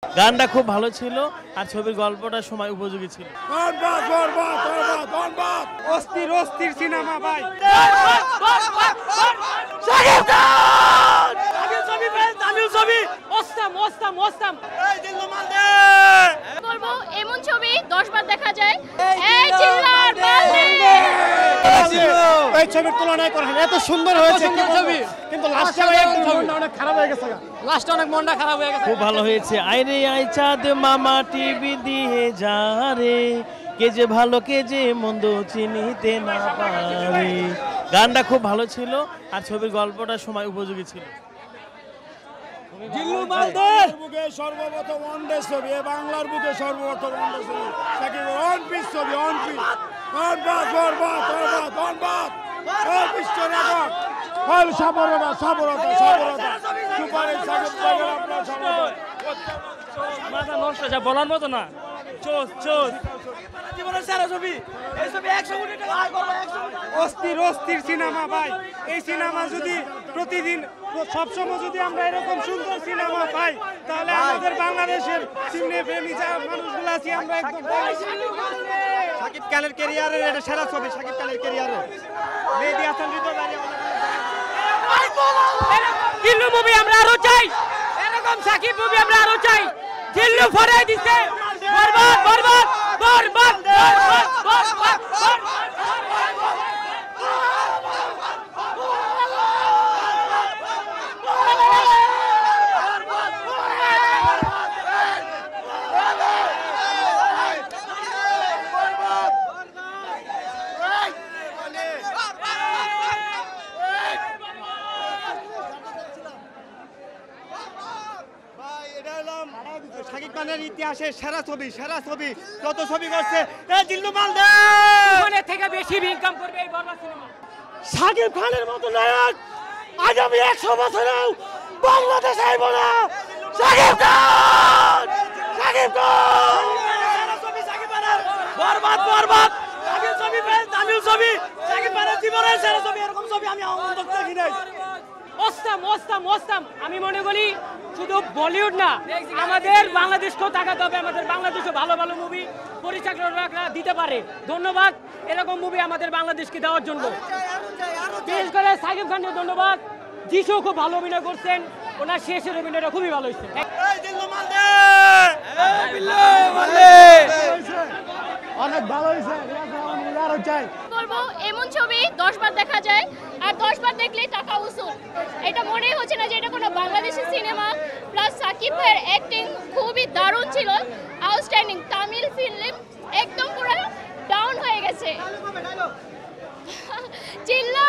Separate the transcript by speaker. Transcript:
Speaker 1: গানটা খুব ভালো ছিল আর ছবির গল্পটা সময় উপযোগী ছিল।
Speaker 2: অস্থির অস্থির সিনেমা ভাই।
Speaker 3: বলবো এমন ছবি 10 বার দেখা যায়। এই চিল্লার বালতি
Speaker 2: এই ছবির তুলনায় করেন এত সুন্দর হয়েছে ছবি, কিন্তু লাস্টে অনেক খারাপ হয়ে গেছে। লাস্টে অনেক মনটা খারাপ হয়ে গেছে।
Speaker 1: খুব ভালো হয়েছে। আইরে আই চাঁদ মামা টিভি দিয়ে যা রে, কে যে ভালো কে যে মন্দ চিনিতে না পারে। গানটা খুব ভালো ছিল আর ছবির গল্পটা সময় উপযোগী ছিল।
Speaker 2: জিল্লু মালদার
Speaker 4: বুকে সর্বপ্রথম ওয়ানডে ছবি, বাংলার বুকে সর্বপ্রথম ওয়ানডে ছবি, সাকিব অন পিস ছবি, on piece, on Baat, on Baat, on Baat, on Baat, on piece record, হল সাবরতা, সাবরতা, সাবরতা, সুপার সাকিব ভাইয়ের আপনার সাবরতা,
Speaker 2: মাথা নষ্ট যা বলার মতো না। চোস চোস জীবনের সেরা ছবি, এই ছবি 100 কোটি টাকা আয় করবে, 100 কোটি। অস্থির অস্থির সিনেমা ভাই। এই সিনেমা যদি প্রতিদিন সবসময় যদি আমরা এরকম সুন্দর সিনেমা পাই, তাহলে আমাদের বাংলাদেশের সিনে প্রেমী যা মানুষগুলো আছি আমরা একদম। সাকিব খানের ক্যারিয়ারের এটা সেরা ছবি, সাকিব খানের ক্যারিয়ারের। মেহেদী হাসান হৃদয় জিল্লু মুভি আমরা আরো চাই, এরকম সাকিব মুভি আমরা আরো চাই। জিল্লু ফরাই দিছে, বরবাদ বরবাদ বরবাদ বরবাদ বরবাদ। সাকিব খানের ইতিহাসে সেরা ছবি, সেরা ছবি যত ছবি করছে জিল্লু মালদার মনে থেকে বেশি ইনকাম করবে এই বরবাদ সিনেমা। সাকিব খানের মতো নায়ক আগামী 100 বছরেও বাংলাদেশ আইব না। সাকিব খান, সাকিব খান সেরা ছবি সাকিব খানের বরবাদ বরবাদ। তামিল ছবি, তামিল ছবি, সাকিব খানের জীবনের সেরা ছবি। এরকম ছবি আমি অন্তত দেখি নাই। ওস্তাম ওস্তাম ওস্তাম। আমি মনে করি শুধু বলিউড না, আমাদের বাংলাদেশকেও তাকাতে হবে। আমাদের বাংলাদেশে ভালো ভালো মুভি পরিচালকরা দিতে পারে। ধন্যবাদ এরকম মুভি আমাদের বাংলাদেশকে দেওয়ার জন্য। বিশেষ করে সাকিব খানকে ধন্যবাদ। যিশু খুব ভালো অভিনয় করছেন, ওনার শেষের অভিনয়টা খুবই ভালো হয়েছে।
Speaker 4: অনেক ভালো হয়েছে। আরো চাই
Speaker 3: বলবো এমন ছবি 10 বার দেখা যায়, আর 10 বার দেখলেই টাকা উসুল। এটা মনেই হচ্ছে না যে এটা কোনো বাংলাদেশি সিনেমা। প্লাস সাকিব ভাইয়ের অ্যাক্টিং খুবই দারুণ ছিল, আউটস্ট্যান্ডিং। তামিল ফিল্ম একদম পুরো ডাউন হয়ে গেছে। চিল্লা